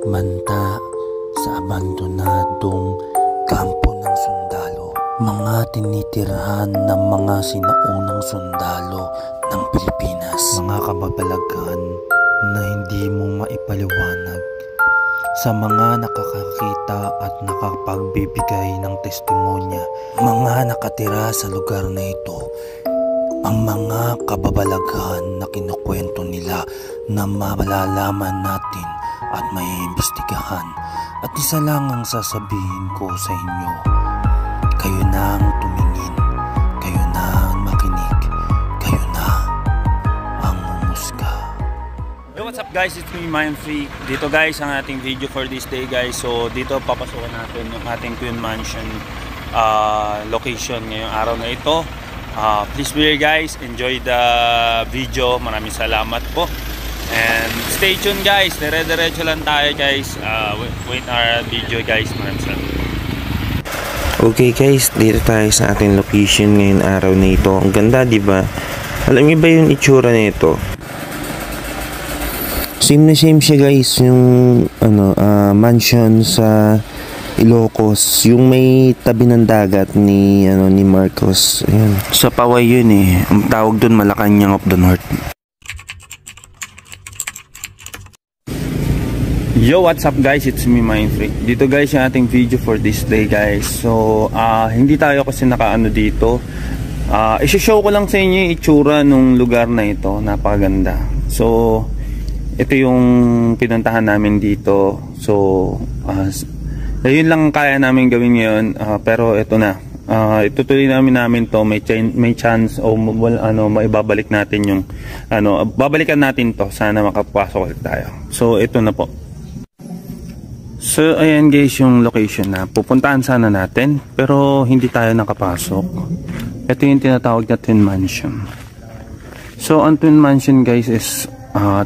Manta sa abandonadong kampo ng sundalo. Mga tinitirhan ng mga sinaunang sundalo ng Pilipinas. Mga kababalaghan na hindi mo maipaliwanag sa mga nakakakita at nakapagbibigay ng testimonya. Mga nakatira sa lugar na ito. Ang mga kababalaghan na kinukwento nila na malalaman natin at maiimbestigahan. At isa lang ang sasabihin ko sa inyo. Kayo na ang tumingin. Kayo na ang makinig. Kayo na ang humusga. Hey, what's up guys? It's me, Mindfreak. Dito guys ang ating video for this day guys. So dito papasukan natin yung ating Twin Mansion location ngayong araw na ito. Please be here guys. Enjoy the video. Maraming salamat po. And stay tuned guys. Dire-diretso lang tayo guys. Wait our video guys. Maraming salamat. Okay guys, dito tayo sa ating location ngayong araw na ito. Ang ganda, di ba? Alam niyo ba yung itsura nito? Same na same siya guys, yung mansion sa Ilocos, yung may tabi ng dagat ni Marcos. Ayun. Sa Paway yun eh. Ang tawag doon Malacanang of the North. Yo, what's up guys? It's me, Mindfreak. Dito guys yung ating video for this day guys. So, hindi tayo kasi nakaano dito. Isi-show ko lang sa inyo yung itsura nung lugar na ito. Napakaganda. So, ito yung pinuntahan namin dito. So, yun lang kaya namin gawin ngayon. Pero ito na. Itutuloy namin to. May chance o maibabalik natin yung babalikan natin to. Sana makapasok ulit tayo. So, ito na po. So ayan guys yung location na pupuntahan sana natin pero hindi tayo nakapasok. Ito yung tinatawag na Twin Mansion. So ang Twin Mansion guys is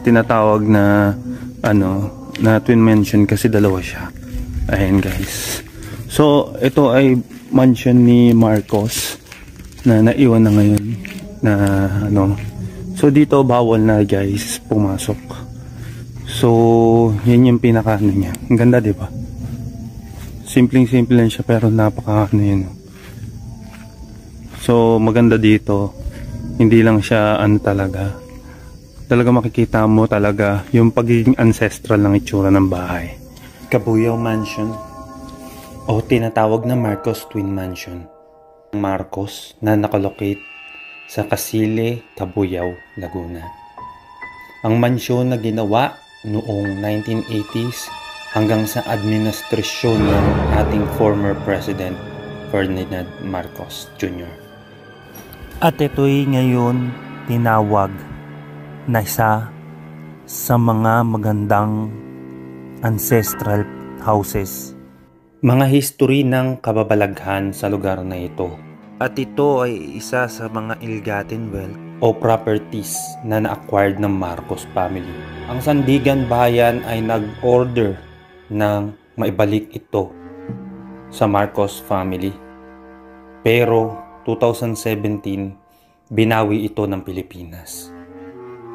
tinatawag na na Twin Mansion kasi dalawa siya. Ayan guys. So ito ay mansion ni Marcos na naiwan na ngayon na So dito bawal na guys pumasok. So, yan yung pinaka niya. Ang ganda, di ba? Simpleng-simple lang siya pero napaka yun. So, maganda dito. Hindi lang siya talaga. Talaga makikita mo talaga yung pagiging ancestral ng itsura ng bahay. Cabuyao Mansion o tinatawag na Marcos Twin Mansion. Marcos na nakalocate sa Casile, Cabuyao, Laguna. Ang mansyon na ginawa noong 1980s hanggang sa administrasyon ng ating former President Ferdinand Marcos Jr. At ito'y ngayon tinawag na isa sa mga magandang ancestral houses. Mga history ng kababalaghan sa lugar na ito. At ito ay isa sa mga ill-gotten wealth o properties na na-acquired ng Marcos family. Ang Sandigan Bayan ay nag-order ng maibalik ito sa Marcos family. Pero 2017, binawi ito ng Pilipinas.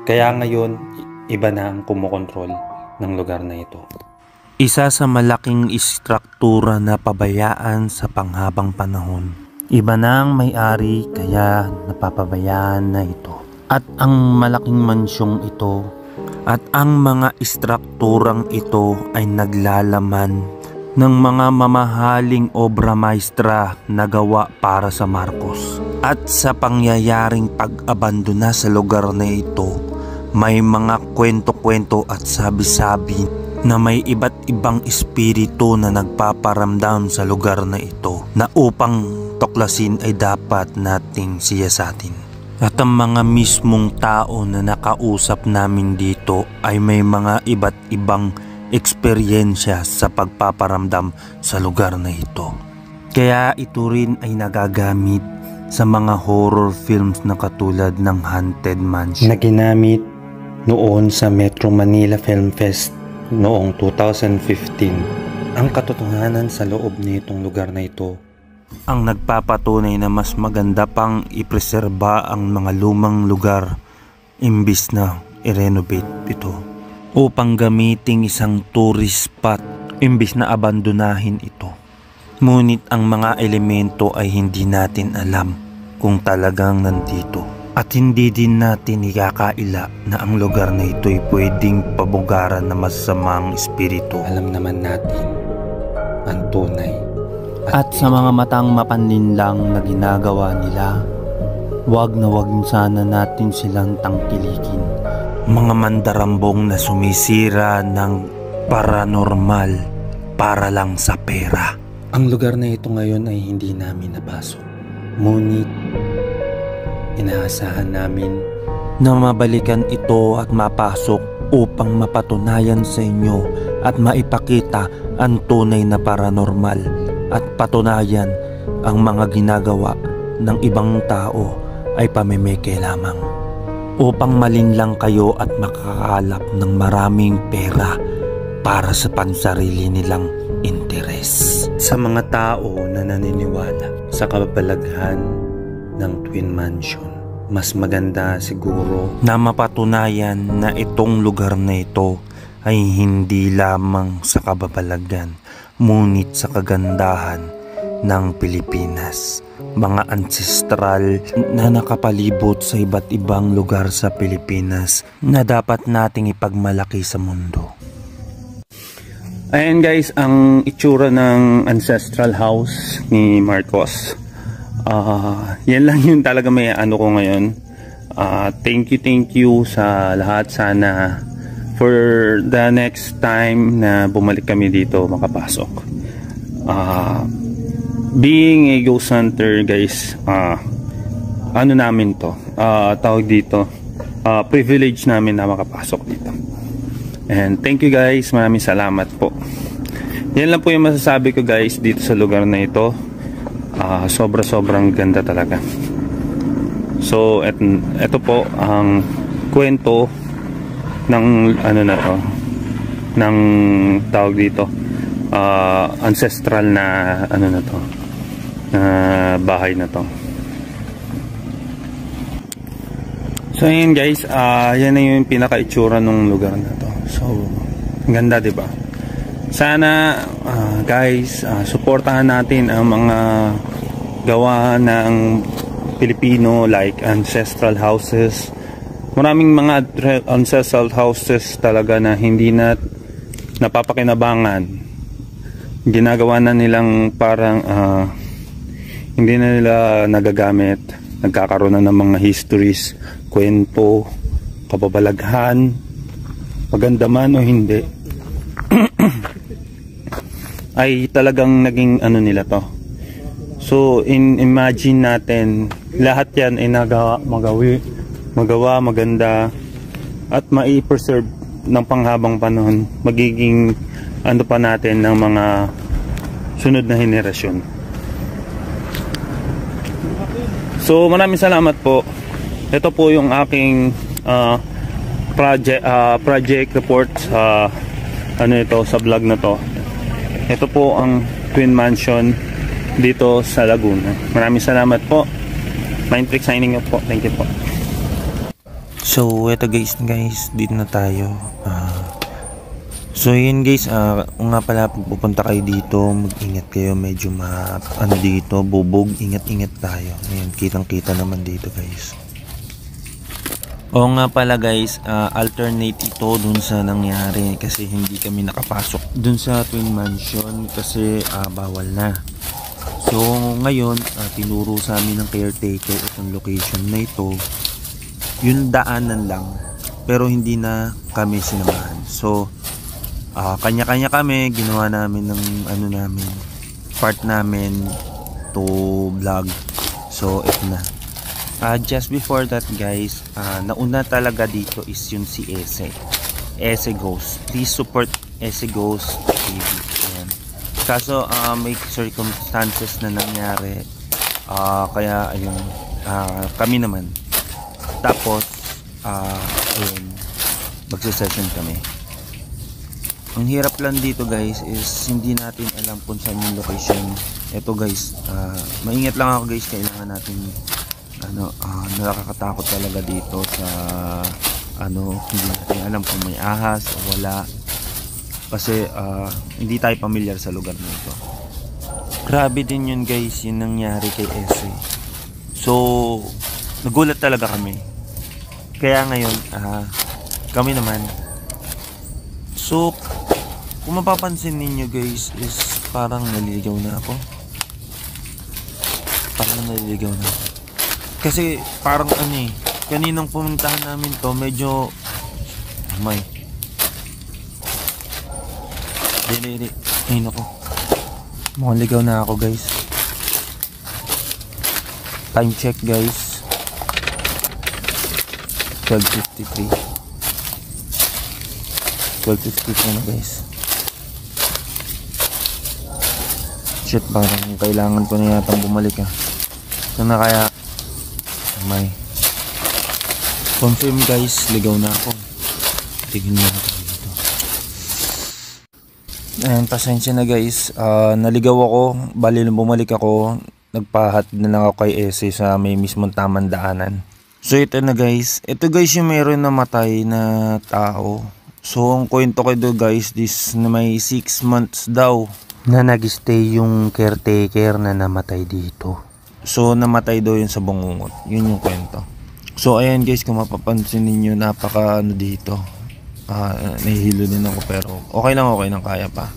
Kaya ngayon, iba na ang kumokontrol ng lugar na ito. Isa sa malaking istruktura na pabayaan sa panghabang panahon. Iba na ang may-ari kaya napapabayaan na ito. At ang malaking mansyong ito at ang mga istrukturang ito ay naglalaman ng mga mamahaling obra maestra na gawa para sa Marcos. At sa pangyayaring pag-abandona sa lugar na ito, may mga kwento-kwento at sabi-sabi na may iba't ibang espiritu na nagpaparamdam sa lugar na ito na upang tuklasin ay dapat nating siyasatin. At ang mga mismong tao na nakausap namin dito ay may mga iba't ibang eksperyensya sa pagpaparamdam sa lugar na ito. Kaya ito rin ay nagagamit sa mga horror films na katulad ng Haunted Mansion na ginamit noon sa Metro Manila Film Fest noong 2015. Ang katotohanan sa loob nitong lugar na ito ang nagpapatunay na mas maganda pang ipreserba ang mga lumang lugar imbis na i-renovate ito. upang gamiting isang tourist spot imbis na abandonahin ito. Ngunit ang mga elemento ay hindi natin alam kung talagang nandito. At hindi din natin ikakaila na ang lugar na ito ay pwedeng pabugaran ng masasamang espiritu. Alam naman natin ang tunay. At sa mga matang mapanlinlang na ginagawa nila, wag na wag sana natin silang tangkilikin. Mga mandarambong na sumisira ng paranormal para lang sa pera. Ang lugar na ito ngayon ay hindi namin napasok. Ngunit inaasahan namin na mabalikan ito at mapasok upang mapatunayan sa inyo at maipakita ang tunay na paranormal at patunayan ang mga ginagawa ng ibang tao ay pamemeke lamang upang malinlang kayo at makakalap ng maraming pera para sa pansarili nilang interes. sa mga tao na naniniwala sa kababalaghan ng Twin Mansion, mas maganda siguro na mapatunayan na itong lugar na ito ay hindi lamang sa kababalaghan, ngunit sa kagandahan ng Pilipinas. Mga ancestral na nakapalibot sa iba't ibang lugar sa Pilipinas na dapat nating ipagmalaki sa mundo. Ayan guys, ang itsura ng ancestral house ni Marcos. Yan lang yun talaga may ano ko ngayon. Thank you sa lahat. Sana for the next time na bumalik kami dito makapasok. Being a ghost hunter guys, ano namin to, tawag dito, privilege namin na makapasok dito. And thank you guys, maraming salamat po. Yan lang po yung masasabi ko guys dito sa lugar na ito. Sobrang ganda talaga. So eto po ang kwento ng ano na to, ng tawag dito, ancestral na ano na to, na bahay na to. So ayan guys, yan na yung pinaka-itsura ng lugar na to. So ganda, 'di ba? Sana guys, suportahan natin ang mga gawa ng Pilipino like ancestral houses. Maraming mga ancestral houses talaga na hindi na napapakinabangan. Ginagawa na nilang parang hindi na nila nagagamit. Nagkakaroon na ng mga histories, kwento, kababalaghan, maganda man o hindi, ay talagang naging ano nila to. So imagine natin lahat yan ay magawa maganda at mai-preserve ng panghabang panahon, magiging ano pa natin ng mga sunod na henerasyon. So maraming salamat po. Ito po yung aking project report sa ano ito, sa vlog na to. Ito po ang Twin Mansion dito sa Laguna. Maraming salamat po. Mindfreak signing off po. Thank you po. So eto guys, dito na tayo. So yun guys, kung nga pala pupunta kayo dito, mag-ingat kayo, medyo ano dito, bubog, ingat tayo. Ayan, kitang-kita naman dito guys. O nga pala guys, alternate ito dun sa nangyari kasi hindi kami nakapasok dun sa Twin Mansion kasi bawal na. So ngayon, tinuro sa amin ng caretaker itong location na ito. Yung daanan lang, pero hindi na kami sinamahan. So kanya-kanya kami, ginawa namin ng ano namin, part namin to vlog. So ito na. Just before that guys, nauna talaga dito is yung si Ese Ghost. Please support Ese Ghost TV. Ayan. Kaso may circumstances na nangyari, kaya ayun, kami naman. Tapos ayun, magsisession kami. Ang hirap lang dito guys is hindi natin alam kung saan yung location. Ito guys, maingat lang ako guys, kailangan natin nakakatakot talaga dito sa hindi natin alam kung may ahas o wala. Kasi hindi tayo pamilyar sa lugar na ito. Grabe din yun guys, yung nangyari kay Ese. So, nagulat talaga kami. Kaya ngayon, kami naman. So, kung mapapansin ninyo guys, is parang naliligaw na ako. Kasi parang kaninang pumuntahan namin to, medyo may Dili. Ay nako. Mukhang ligaw na ako guys. Time check guys. 12:53. 12:53 na guys. Shit, parang kailangan ko na yata bumalik Saan na kaya? May confirm guys, ligaw na ako. Tignan mo dito. Ayan, pasensya na guys. Naligaw ako. Bali nung bumalik ako, nagpahat na lang ako kay Ese sa may mismong tamang daanan. So ito na guys. Ito guys yung meron namatay na tao. So ang kwento ko do guys, this na may 6 months daw na nag-stay yung caretaker na namatay dito. So namatay daw yun sa Bangungot. Yun yung kwento. So ayan guys, kung mapapansin ninyo, napaka dito. Nahihilo din ako pero okay lang, kaya pa.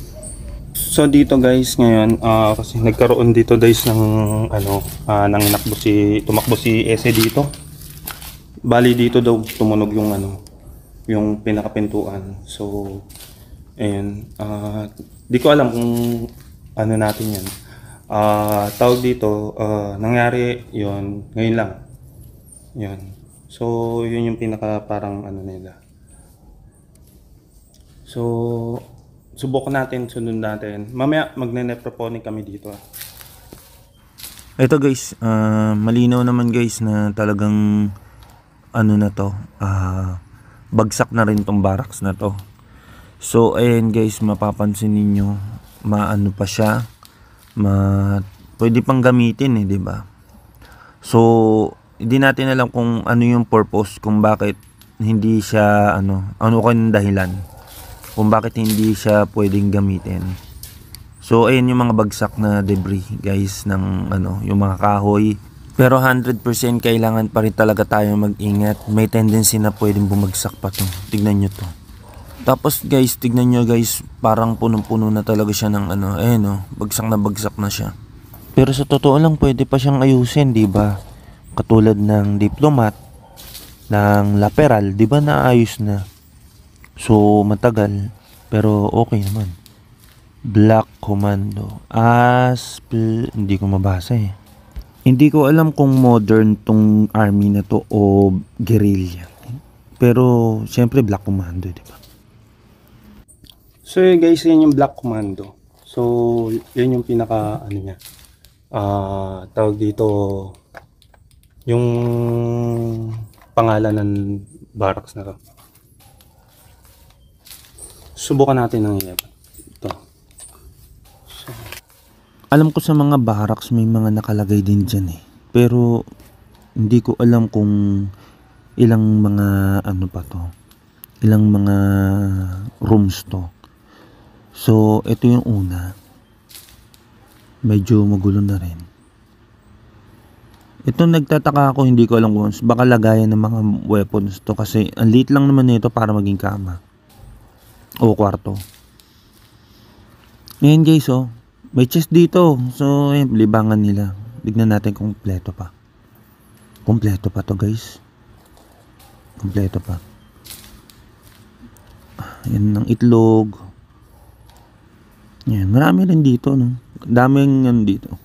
So dito guys ngayon, kasi nagkaroon dito guys ng tumakbo si Ese dito. Bali dito daw tumunog yung yung pinakapintuan. So ayun, di ko alam kung natin yan. Tawag dito, nangyari yon ngayon lang. Yun. So yun yung pinaka parang nila. So subukan natin, sunod natin. Mamaya magne-necroponic kami dito. Ito guys, malinaw naman guys na talagang na to, bagsak na rin tong barracks na to. So ayan guys, mapapansin ninyo, pa siya, pwede pang gamitin di ba? So hindi natin alam kung ano yung purpose, kung bakit hindi siya ano kung dahilan kung bakit hindi siya pwedeng gamitin. So ayan yung mga bagsak na debris guys ng yung mga kahoy. Pero 100% kailangan pa rin talaga tayo mag-ingat. May tendency na pwedeng bumagsak pa to. Tignan nyo to. Tapos guys, tignan nyo guys, parang punong-puno na talaga siya ng bagsak na siya. Pero sa totoo lang, pwede pa siyang ayusin, di ba? Katulad ng diplomat, ng laperal, di ba naayos na? So matagal, pero okay naman. Black Commando. Hindi ko mabasa Hindi ko alam kung modern tong army na to o guerrilla. Pero syempre Black Commando, di ba? So guys, yan yung Black Commando. So yan yung pinaka niya. Tawag dito yung pangalan ng barracks na to. Subukan natin ng ito. Alam ko sa mga barracks may mga nakalagay din dyan pero hindi ko alam kung ilang mga ilang mga rooms to. So ito yung una, medyo magulo na rin. Ito nagtataka ako, hindi ko alam kung baka lagayan ng mga weapons to kasi ang liit lang naman nito para maging kama o kwarto. Ngayon guys may chest dito. So libangan nila. Tignan natin kung kompleto pa. Kompleto pa to guys. Kompleto pa. Yan ng itlog. Yan, marami rin dito daming dito.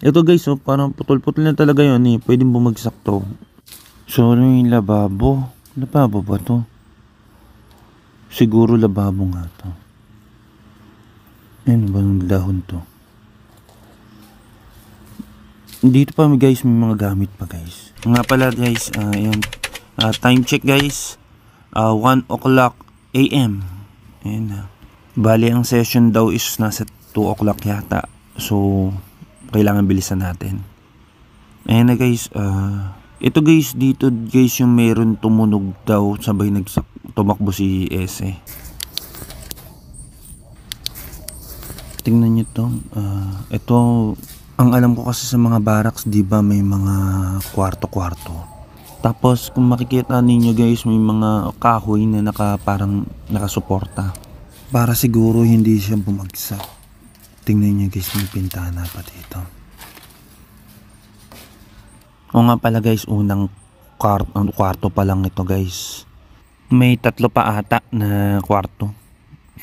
Ito guys parang putol-putol na talaga yun pwedeng bumagsak to. So yung lababo. Lababo ba to? Siguro lababo nga to. Ano ba ng dahon to? Dito pa guys, may mga gamit pa guys. Nga pala guys, yun. Time check guys, 1 o'clock AM. Ayan. Bali ang session daw is nasa 2 o'clock yata. So kailangan bilisan natin. Ayan na guys, Ito guys, dito guys yung meron tumunog daw sabay tumakbo si Ese. Tingnan nyo to. Ito, ang alam ko kasi sa mga barracks, di ba may mga kwarto-kwarto. Tapos kung makikita ninyo guys, may mga kahoy na parang nakasuporta. Para siguro hindi siya bumagsak. Tingnan nyo guys, may pintana pa dito. O nga pala guys, unang kwarto pa lang ito guys. May 3 pa ata na kwarto.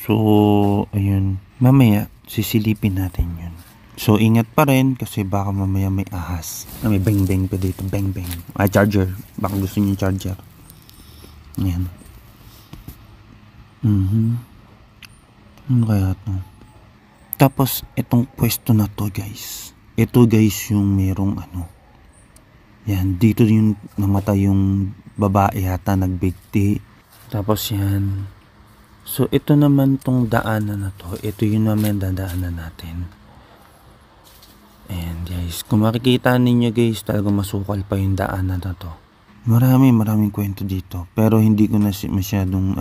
So, ayun. Mamaya, sisilipin natin yun. So, ingat pa rin kasi baka mamaya may ahas. May beng-beng pa dito. Beng-beng. Charger. Baka gusto niyo yung charger. Ayan. Ano kaya ito? Tapos, itong pwesto na to guys. Ito guys yung merong yan, dito yung namatay yung babae yata, nagbigti. Tapos yan. So, ito naman tong daanan na to. Ito yung naman dadaanan natin. And guys, kung makikita ninyo guys, talagang masukal pa yung daanan na to. Maraming kwento dito. Pero hindi ko na masyadong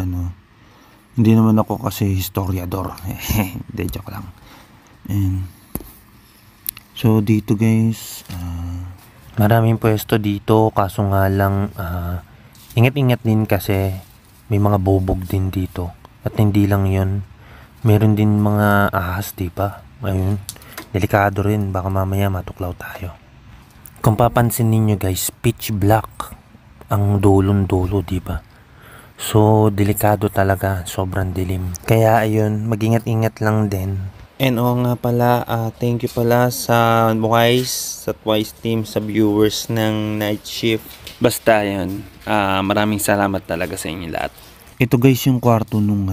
hindi naman ako kasi historiador. Hindi, joke lang. And, so, dito guys, maraming pwesto dito, kaso nga lang ingat-ingat din kasi may mga bubog din dito. At hindi lang yun, meron din mga ahas, diba? Ayun, delikado rin, baka mamaya matuklaw tayo. Kung papansin ninyo guys, pitch black ang dulong-dulo, diba? So, delikado talaga, sobrang dilim. Kaya ayun, mag-ingat-ingat lang din. And nga pala, thank you pala sa Twice team, sa viewers ng Night Shift. Basta yun, maraming salamat talaga sa inyo lahat. Ito guys yung kwarto nung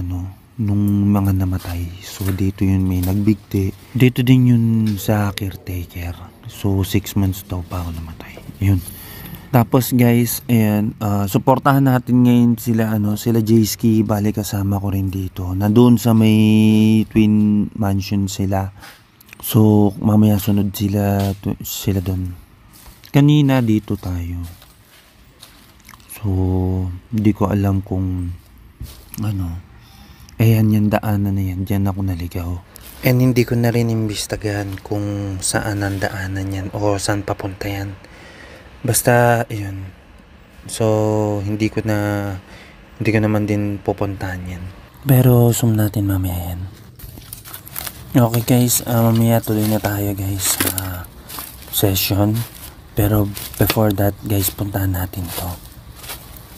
mga namatay. So dito yun may nagbigti. Dito din yun sa caretaker. So 6 months daw pa ako namatay. Yun. Tapos guys, ayan, suportahan natin ngayon sila J-Ski, bali kasama ko rin dito. Nandoon sa may twin mansion sila. So, mamaya sunod sila doon. Kanina dito tayo. So, hindi ko alam kung ayan yung daanan na yan, diyan ako naligaw. And hindi ko na rin imbestigahan kung saan ang daanan yan o saan papunta yan. Basta, yun. So, hindi ko naman din pupuntahan yan. Pero, zoom natin mamaya yan. Okay guys, mamaya tuloy na tayo guys sa session. Pero, before that guys, puntahan natin to.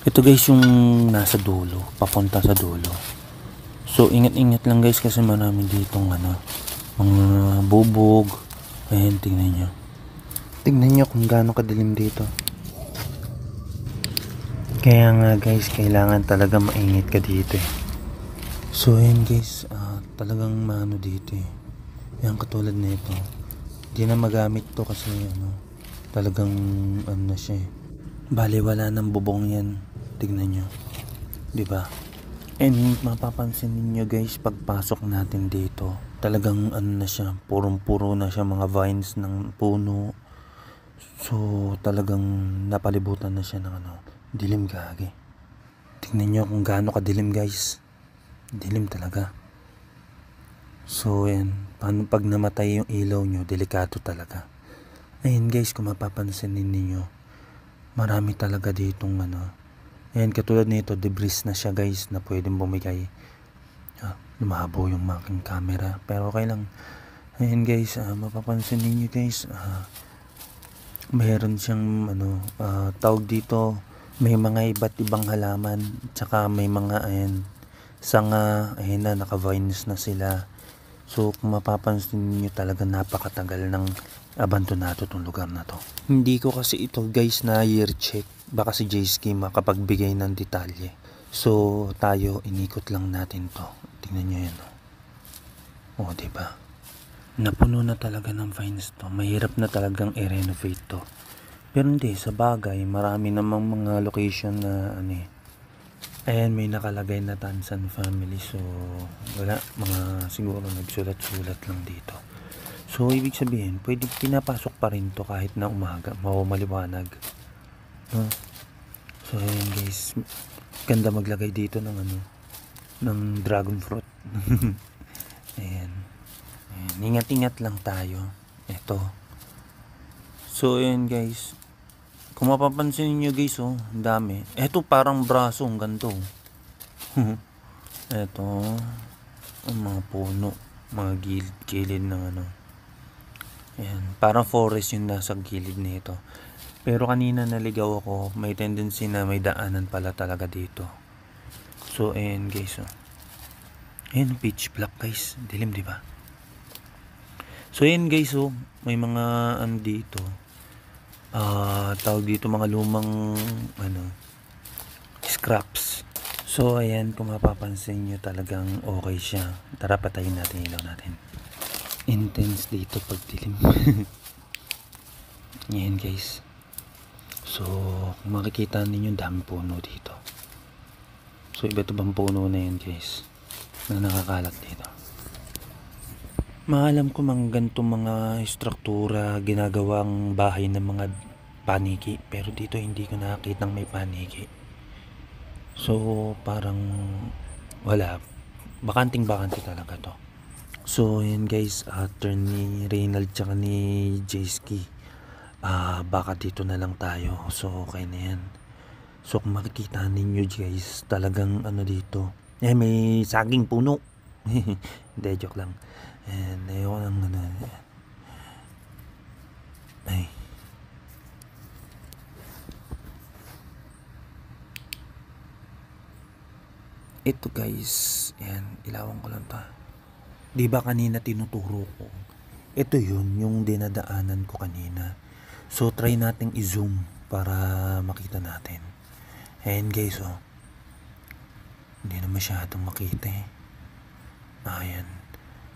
Ito guys yung nasa dulo, papunta sa dulo. So, ingat-ingat lang guys kasi marami ditong mga bubog. Ayan, tingnan nyo. Tingnan nyo kung gaano kadilim dito. Kaya nga guys, kailangan talaga mainit ka dito eh. So ayan guys, talagang maano dito eh. Yan katulad na ito. Hindi na magamit to kasi talagang na siya eh. Bali wala ng bubong yan. Tingnan nyo. Diba? And mapapansin niyo guys, pagpasok natin dito, talagang na siya, purong-puro na siya, mga vines ng puno. So, talagang napalibutan na siya ng dilim gagi. Tingnan nyo kung gaano kadilim guys. Dilim talaga. So, yan. Paano pag namatay yung ilaw nyo, delikado talaga. Ayun guys, kung mapapansin ninyo, marami talaga ditong Ayan, katulad nito, debris na siya guys, na pwedeng bumigay. Lumabo yung aking camera. Pero okay lang. Ayan guys, mapapansin ninyo guys, mayroon siyang tawag dito, may mga iba't ibang halaman, tsaka may mga sanga, ayan na, naka-vines na sila. So kung mapapansin niyo talaga napakatagal ng abandonado tong lugar na to. Hindi ko kasi ito guys na year check, baka si J-Ski makapagbigay ng detalye. So tayo inikot lang natin to. Tingnan nyo yan. O diba? Napuno na talaga ng vines to. Mahirap na talagang i-renovate to. Pero hindi, sa bagay, marami namang mga location na ayan, may nakalagay na Tansan family. So, wala, mga siguro nagsulat-sulat lang dito. So, ibig sabihin, pwede pinapasok pa rin to kahit na umaga, maliwanag. So ayan guys, ganda maglagay dito ng ng dragon fruit. Ayan. Ayan, ingat-ingat lang tayo. Ito. So ayan guys, kung mapapansin niyo guys, ang dami. Ito parang braso, ang ganito. Ito, ang mga puno, mga gilid ng Ayan, parang forest yung nasa gilid nito. Pero kanina naligaw ako, may tendency na may daanan pala talaga dito. So ayan guys, ayan, pitch black guys, dilim di ba? So ayan guys, may mga dito. Tawag dito mga lumang scraps. So ayan, kung mapapansin nyo talagang okay siya. Tara, patayin natin ilaw natin. Intense dito pag dilim. Ayan guys. So kung makikita ninyo, dami puno dito. So iba't ibang puno na yun guys, na nakakalat dito. Maalam ko mga ganitong mga struktura ginagawang bahay ng mga paniki, pero dito hindi ko nakakita ng may paniki. So parang wala, bakanting-bakante talaga to. So yan guys, turn ni Reynald tsaka ni Jayski, baka dito na lang tayo. So okay na yan. So kung makikita ninyo guys, talagang dito, may saging puno. Hindi, joke lang. And ayoko lang ay. Ito guys, yan, ilawan ko lang pa. Di ba kanina tinuturo ko? Ito yun, yung dinadaanan ko kanina. So try nating i-zoom para makita natin. Ayan guys, hindi na masyadong makita eh. Ayan.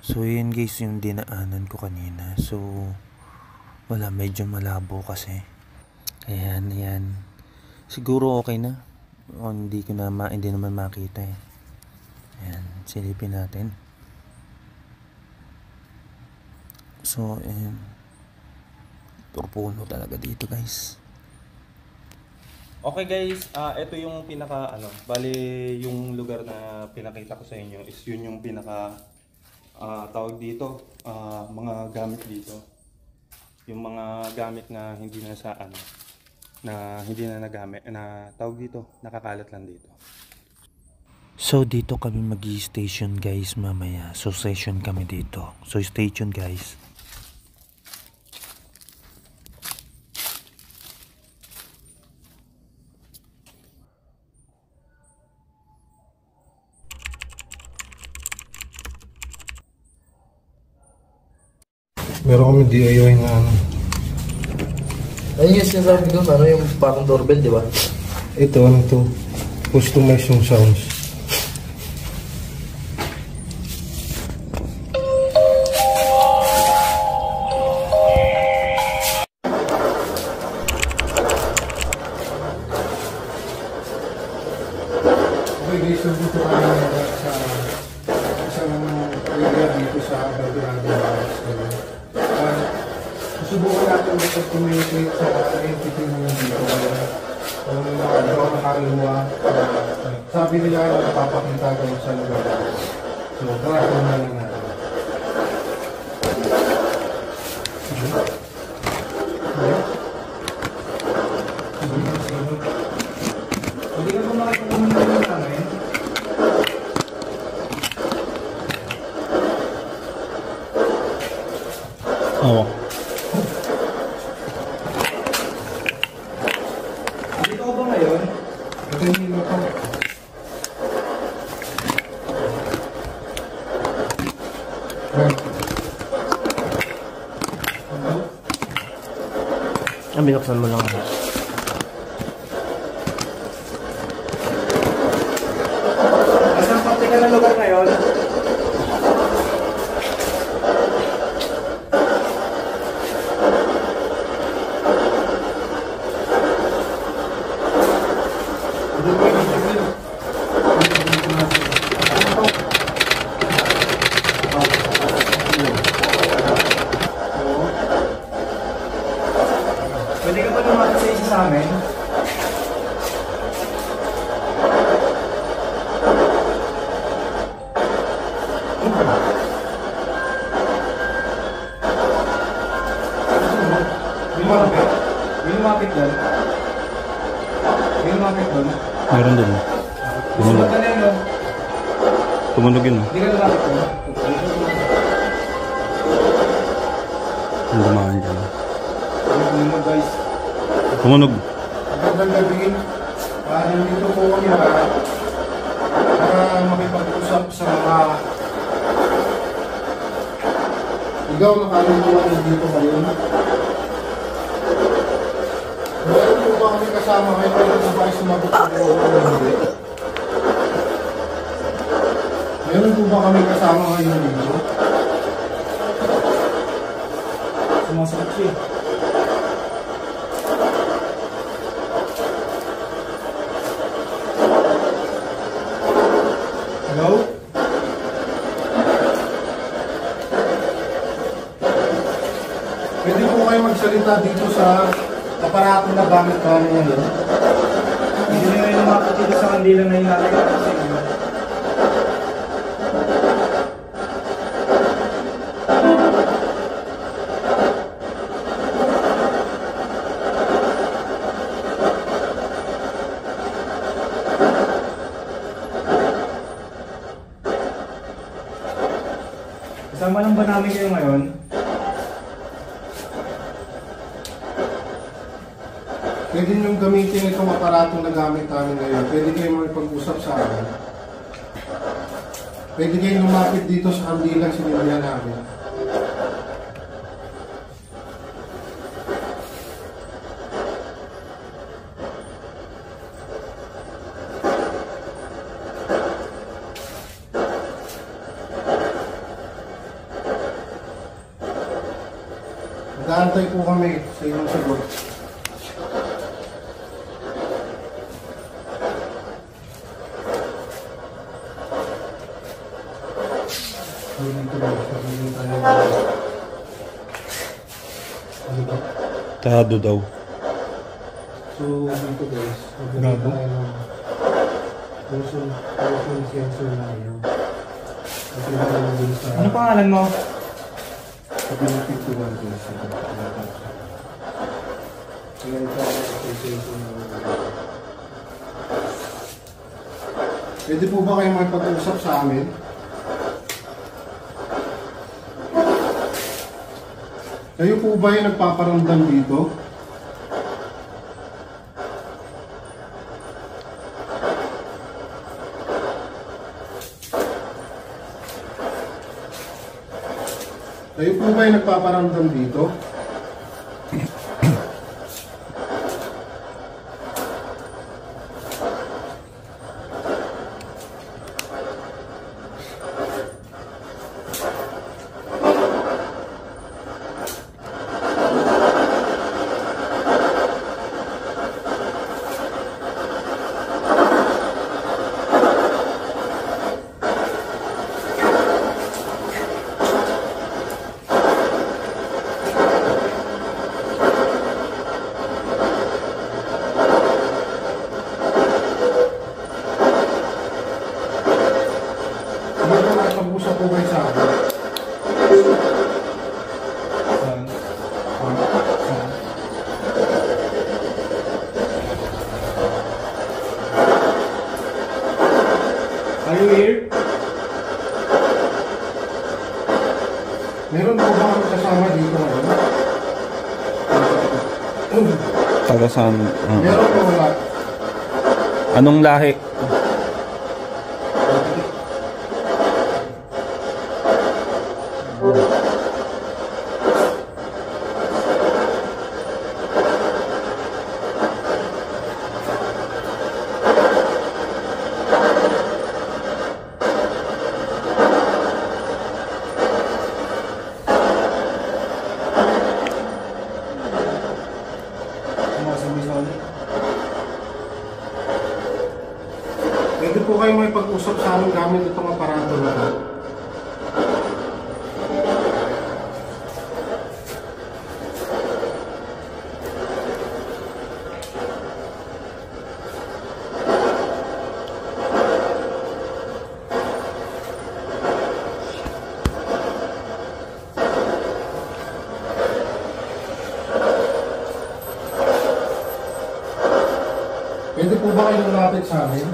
So yun guys, yung dinaanan ko kanina. So wala, medyo malabo kasi. Ayan, ayan. Siguro okay na. O, hindi naman makita eh. Ayan, silipin natin. So ayan, puno talaga dito guys. Okay guys, ito yung pinaka bali yung lugar na pinakita ko sa inyo is yun yung pinaka tawag dito, mga gamit dito. Yung mga gamit na hindi na sa na hindi na nagamit, na tawag dito, nakakalat lang dito. So dito kami mag-i-station guys mamaya. So session kami dito. So stay tuned guys. Meron kami DIY na Ayun yung sinasabi doon, yung parang doorbell, di ba? ito, customize yung sounds. Okay guys, so dito kami sa isang area dito sa Belgrado Barracks. Susubukan natin mag-communicate sa entity na dito. Kung nakaluwa, sabi nila napapakita doon sa lugar. So, tara kung na lang natin. Hindi ka ba makikita namin? Oo. Ikaw ba ngayon? Ito hindi mo pa. Binuksan mo lang. Nasaan parte ka ng lugar ngayon? Pwede ka ba lumakad sa lumapit? May lumapit doon? May lumapit doon? Meron dun. Sumunod na yan, no? Tumunog yun. Hindi ka lumapit doon? Ang dumaan dyan. Tumunog, guys. Tumunog. Magandang gabi. Nandito po kami para makipag-usap sa mga ikaw na kaluluwa dito ngayon. Meron po ba kami kasama ngayon para sabay sumagot sa mga hindi? Meron po ba kami kasama ngayon dito? Sumasagot siya. Hello? Pwede po kayo magsalita dito sa aparato na gamit namin ngayon. Hindi na ngayon lumapit dito sa kandila na inalagay sa inyo. Kasama lang ba namin kayo ngayon? Pwede niyong gamitin itong aparatong na gamit namin ngayon. Pwede kayo magpag-usap sa amin. Pwede kayo lumapit dito sa kandilang sinilya namin. Nag-aantay po kami sa inyong sagot. Tado daw. So, dito guys, magbigay tayo ng motion sensor na yun. Kasi naman din sa... Ano pangalan mo? Sa pinipintuan guys. Kaya ito ang sensor na yun. Pwede po ba kayo magpag-usap sa amin? Kayo po ba yung nagpaparamdam dito? Kayo po ba yung nagpaparamdam dito? Nakapag-usap po kayo sa akin. Are you here? Meron po ba kami kasama dito ngayon? Taga saan? Meron po wala. Anong lahi? Pwede po kayo may pag-usap sa amin gamit itong aparato na ito. ba kayo lumapit sa amin?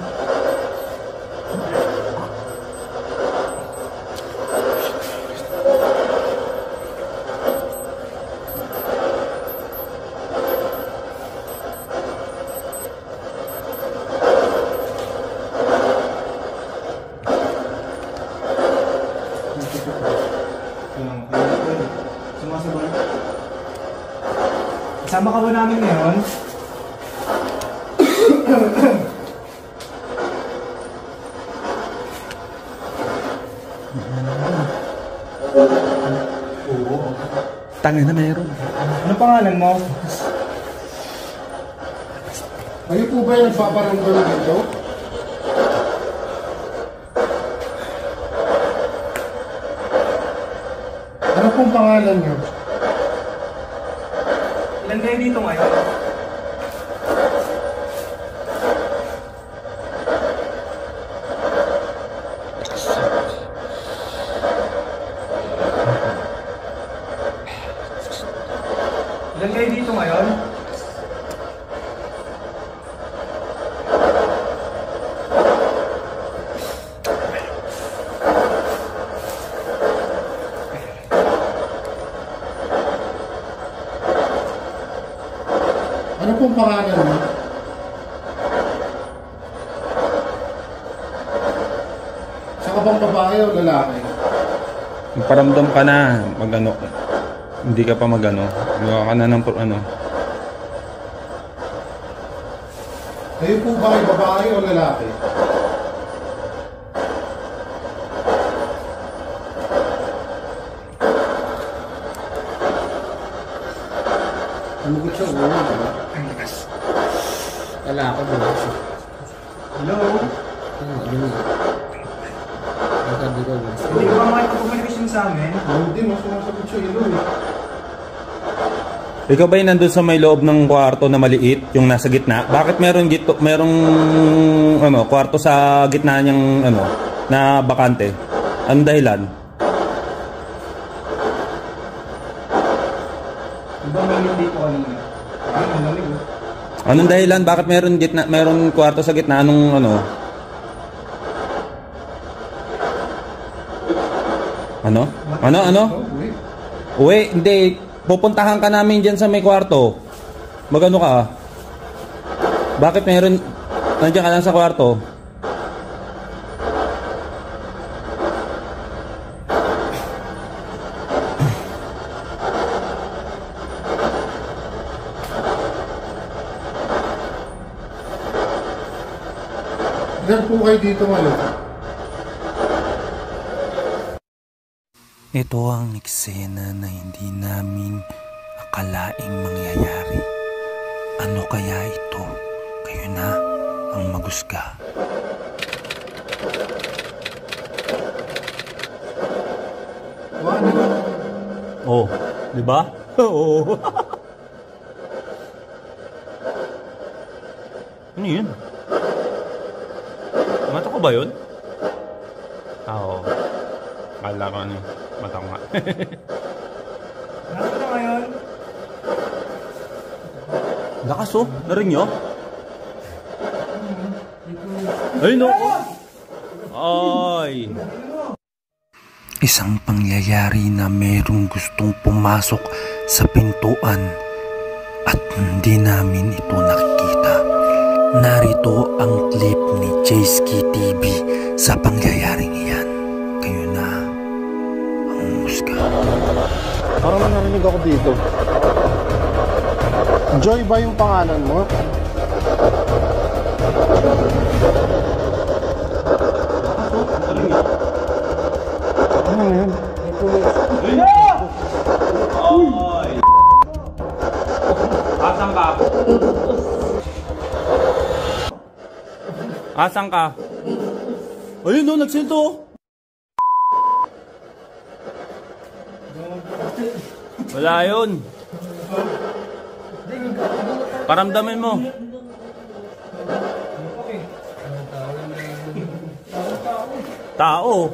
Sumasabay. Kasama ka ba namin ngayon? Tangin na meron. Ano pangalan mo? Kayo po ba yung nagpaparamdam dito? Ano pong pangalan niyo? Ilan kayo dito ngayon? Ilan kayo dito ngayon? Ano pong pangalan niyo? Saka bang babae o lalaki? Paramdam ka na, magano. Hindi ka pa magano. Gawa ka na ng ano. Kayo po ba ay babae o lalaki? Umugot siya ulo, di ba? Lalaki ba? Hello? Hindi ko ba? Hindi ka ba makipag-communication sa amin? Hindi mo, sumasagot siya ulo eh. Ikaw ba yung nandun sa may loob ng kwarto na maliit, yung nasa gitna? Bakit merong ano, kwarto sa gitna niyang ano, na bakante? Anong dahilan? Di ba may dito kanina? Ay, ang lamig oh. Anong dahilan? Bakit meron kwarto sa gitna? Anong ano? Ano? Ano? Uy, Uwe, hindi. Pupuntahan ka namin dyan sa may kwarto. Magano ka? Bakit nandiyan ka lang sa kwarto? ilan po kayo dito ngayon? Ito ang eksena na hindi namin akalaing mangyayari. Ano kaya ito? Kayo na ang magusga. Ano? Oh, di ba? Oo. Ano yun? Mata ko ba yun? Oo. Kala ko ano yun. Mata ko nga. Nasaan ka ngayon? Lakas oh. Narinig nyo? Ay, no. Ay. Isang pangyayari na merong gustong pumasok sa pintuan at hindi namin ito nakikita. Narito ang clip ni Jayski TV sa pangyayaring iyan. Kayo na ang musga. Parang narinig ako dito. Joy ba yung pangalan mo? Ano yun? Asan ka? Asan ka? Ayun no, nagsinto. Wala yun. Paramdamin mo. Tao.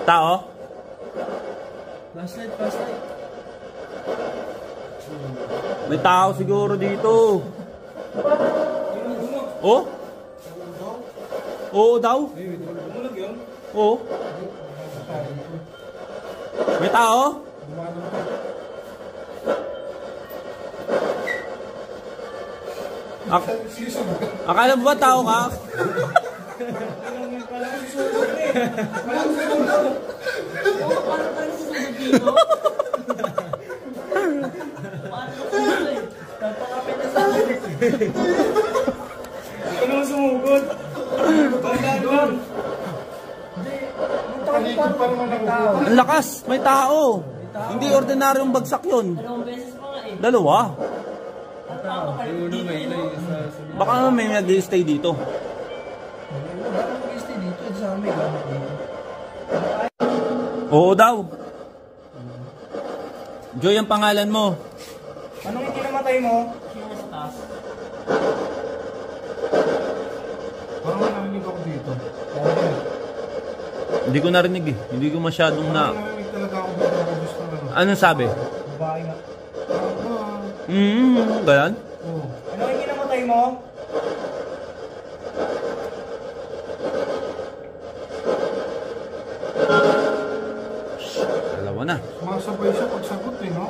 Tao? Flashlight. May tao siguro dito. Oh? Oo daw? Oo. May tao? Akala mo ba tao ka? Ano sumugod? Bandang. Ang lakas, may tao. Hindi ordinaryong bagsak yun. Dalawa. Baka may nag-stay dito. Oo daw. Joy ang pangalan mo. Anong ikinamatay mo? Parang narinig ako dito. Hindi ko narinig eh. Hindi ko masyadong na... Narinig talaga ako dito. Ako gusto na. Anong sabi? Babae nga. Ganyan? Oo. Anong ikinamatay mo? Dalawa na. Masabay siya pagsagot eh, no?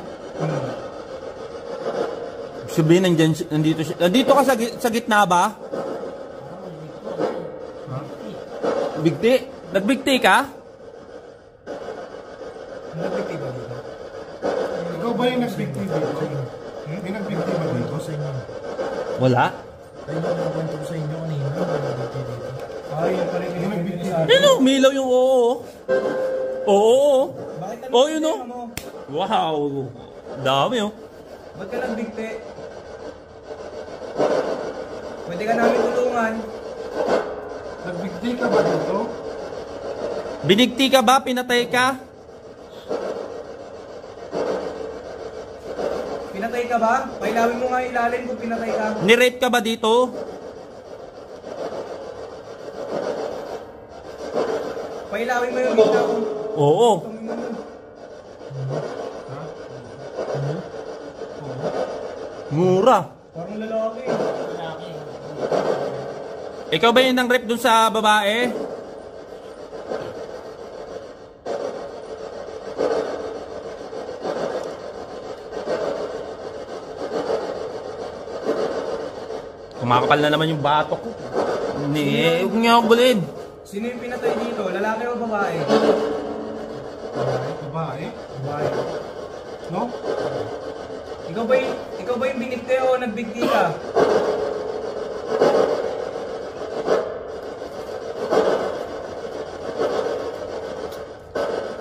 Sabihin nandito siya. Nandito ka sa gitna ba? Bigti? Nagbigti ka? Nagbigti ba dito? Ikaw ba yung nagbigti dito? May nagbigti ba dito sa inyo? Wala. Ay, nakakwento ko sa inyo kanina. Nagbigti dito. Ay, yun pala yung nagbigti sa akin. Ano? Umilaw yung oo. Oo. Bakit Oo, yun o. mo? Wow. Dami oh. Ba't ka nagbigti? Pwede ka namin tulungan. Nagbigti ka ba dito? Binigti ka ba? Pinatay ka? Pinatay ka ba? Pailawin mo nga yung ilalim kung pinatay ka. Nirape ka ba dito? Pailawin mo yung ilaw. Oo. Mura. Parang lalaki. Ikaw ba yung nang rape dun sa babae? Kumakapal na naman yung batok ko. Hindi, huwag niyo ako bulin. Sino yung pinatay dito? Lalaki o babae? Babae? Babae. No? Ikaw ba yung binigti o nagbigti ka?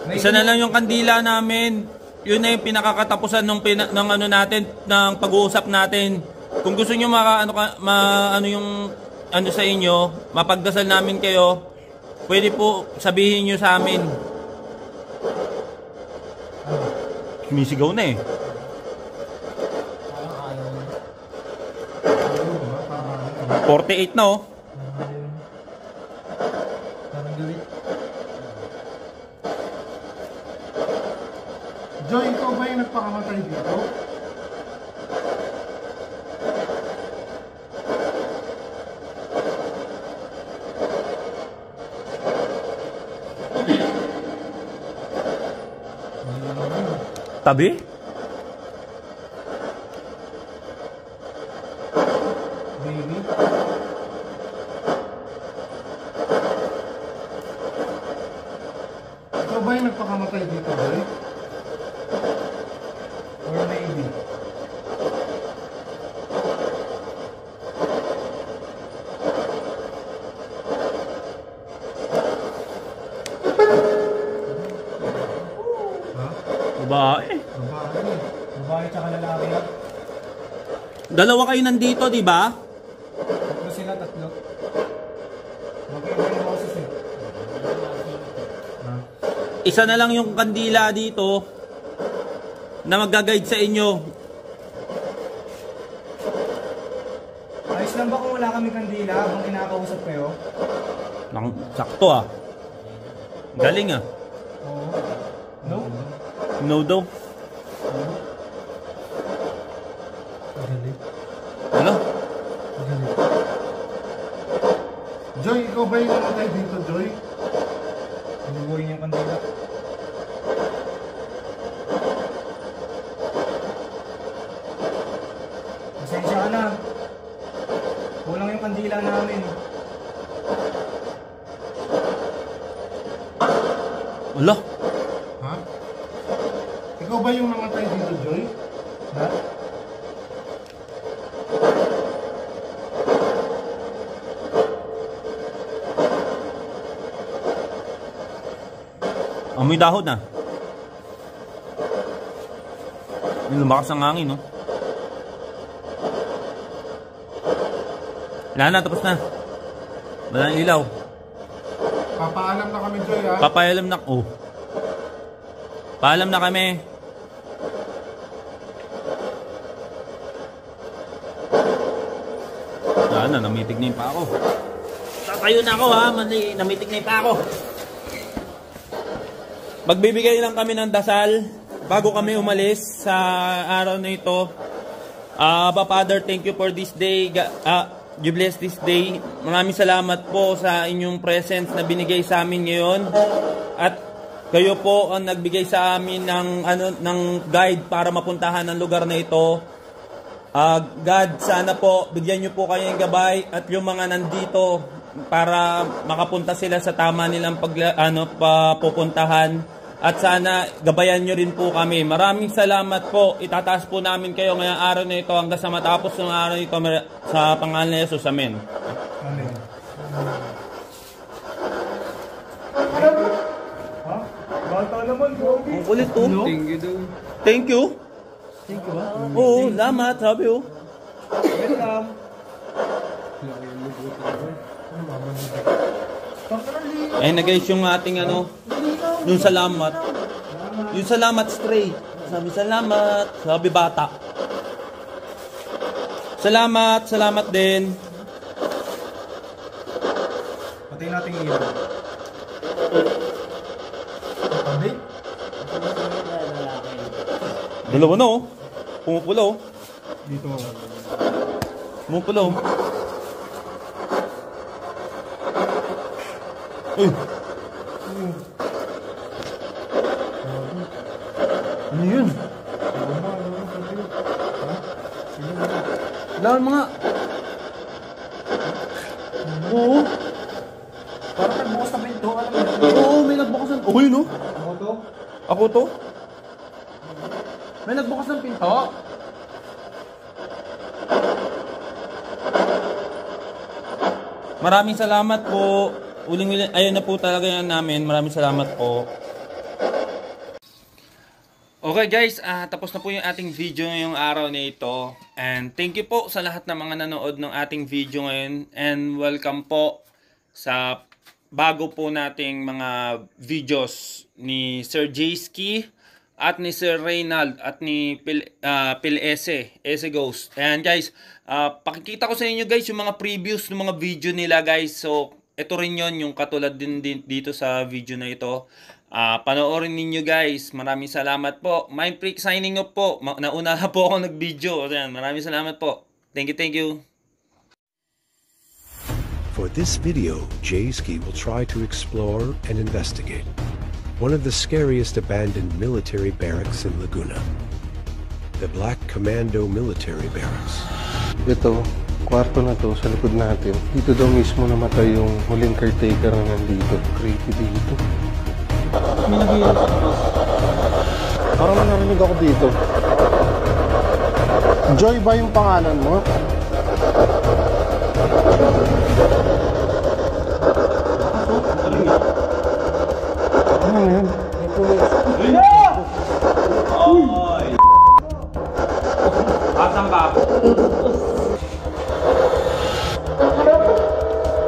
Isa na lang yung kandila namin. Yun na yung pinakakatapusan ng ano natin, ng pag-uusap natin. Kung gusto niyo ano yung ano sa inyo, mapagdasal namin kayo, pwede po sabihin niyo sa amin. Sumisigaw na eh. Parang 48 na oh. Parang gawin. Joy, ikaw ba yung nagpakamatay dito? Tabi? Baby? Ikaw ba yung nagpakamatay dito, Joy? Or maybe. Babae. Babae. Babae tsaka lalaki. Dalawa kayo nandito, di ba? Tatlo sila, tatlo. Magkaiba yung boses eh. Isa na lang yung kandila dito na mag-guide sa inyo. Ayos lang ba kung wala kami kandila habang kinakausap kayo? Sakto ah. Galing ah. Oo. No? No daw. Galit. Ano? Galit. Joy, ikaw ba yung namatay dito, Joy? Pinubuhin yung kandila. Pasensya ka na. Kulang yung kandila namin. Wala. Ha? Ikaw ba yung namatay dito, Joy? Ha? Amoy dahon na. May lumakas ang hangin, no? Wala na, tapos na. Wala na ilaw. Papaalam na kami, Joy, ha? Papaalam na. Oh. Paalam na kami. Wala na, namitig na yung pa ako. Tatayo na ako, ha? Namitig na yung pa ako. Magbibigay lang kami ng dasal bago kami umalis sa araw na ito. Abba Father, thank you for this day. You bless this day. Maraming salamat po sa inyong presence na binigay sa amin ngayon. At kayo po ang nagbigay sa amin ng guide para mapuntahan ang lugar na ito. God, sana po bigyan niyo po kayo ng gabay at yung mga nandito para makapunta sila sa tama nilang pupuntahan. At sana gabayan nyo rin po kami. Maraming salamat po. Itataas po namin kayo ngayong araw na ito hanggang sa matapos ng araw na ito sa pangalan ni Jesus. Amen. Amen. Ha? Bata naman, Gogi. Ang kulit to. Thank you daw. Thank you. Thank you ba? Oo, salamat. Sabi oh. Welcome. Ayun na guys yung ating yung salamat. Yung salamat stray. Sabi salamat. Sabi bata. Salamat. Salamat din. Patayin natin yung ilaw. Tabi? Dalawa na oh. Pumupula oh. Dito. Pumupula oh. Uy. Ano yun? Lawan mga. Oo. Parang nagbukas na pinto. Alam mo? Oo, may nagbukas ng... Oh, yun oh. Ako to? Ako to? May nagbukas ng pinto. Maraming salamat po. Uling-uling, ayun na po talaga yan namin. Maraming salamat po. Okay guys, tapos na po yung ating video ngayong araw na ito. And thank you po sa lahat ng mga nanood ng ating video ngayon. And welcome po sa bago po nating mga videos ni Sir Jayski at ni Sir Reynald at ni Pil Ese Ghost. Ayan guys, pakikita ko sa inyo guys yung mga previews ng mga video nila guys. So ito rin yon yung katulad din dito sa video na ito. Panoorin ninyo guys. Maraming salamat po. Mindfreak signing off po. Nauna na po ako nag-video. Maraming salamat po. Thank you. For this video, Jayski will try to explore and investigate one of the scariest abandoned military barracks in Laguna, the Black Commando Military Barracks. Ito, kwarto na to sa likod natin. Dito daw mismo namatay yung huling caretaker na nandito. Creepy dito. Parang may narinig ako dito. Joy ba yung pangalan mo? Ano yan? Asan ka?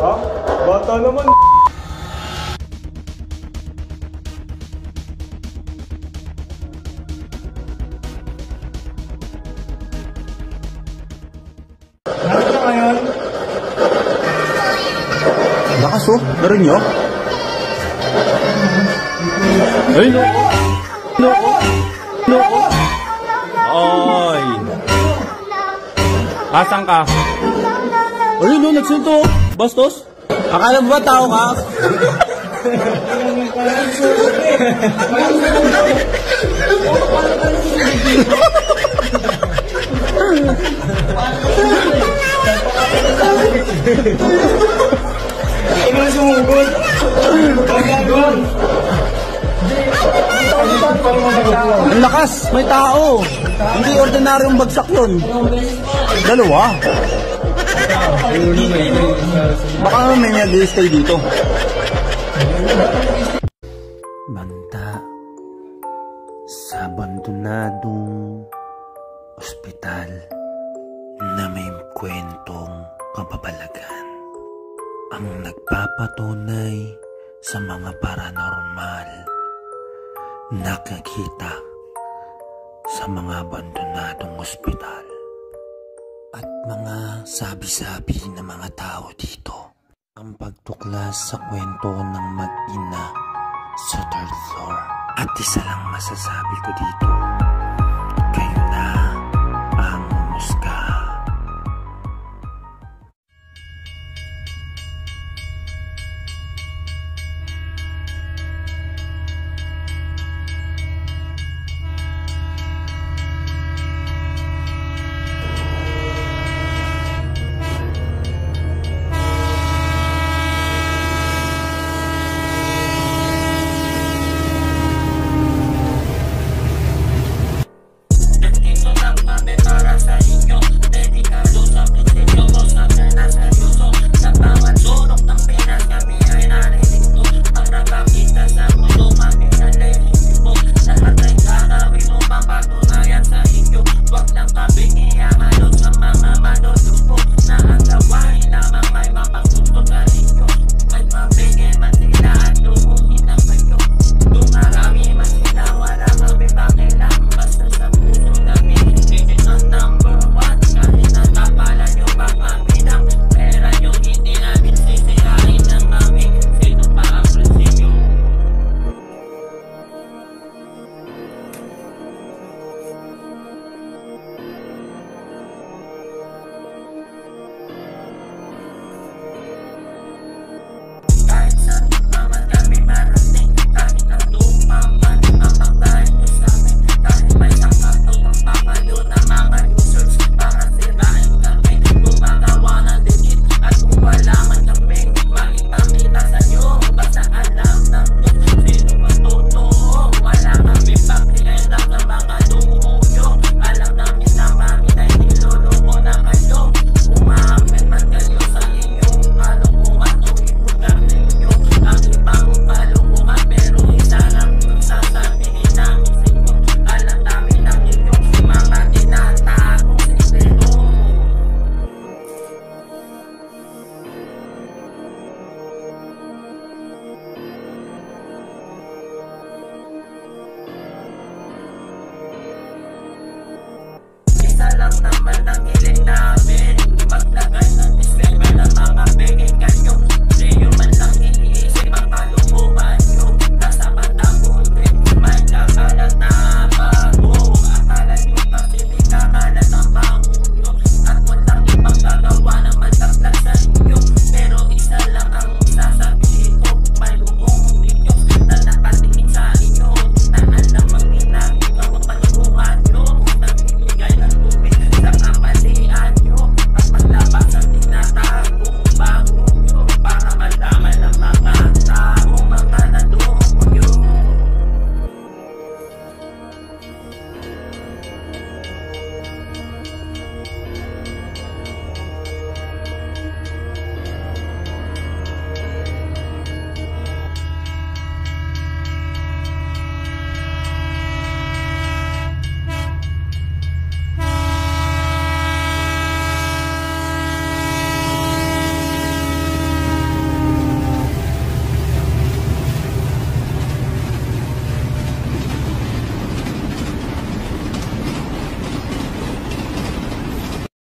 Ha? Bata naman. Nakita ngayon? Lakas oh. Narin nyo? Ay, no. No. Ay. Asan ka? Ayun no, nagsunto. Bastos? Akala mo ba tao ka? Ang lakas, may tao. Hindi ordinaryong bagsak yun. Dalawa. Baka may nag-stay dito. Banta sa abandonadong ospital na may kwentong kababalagan ang nagpapatunay sa mga paranormal nakakita sa mga abandonadong ospital at mga sabi-sabi ng mga tao dito. Ang pagtuklas sa kwento ng mag-ina sa 3rd floor. At isa lang masasabi ko dito, kayo na ang humusga. Lang naman ang hiling namin, maglagay ng disclaimer ng mga bigay kanyo.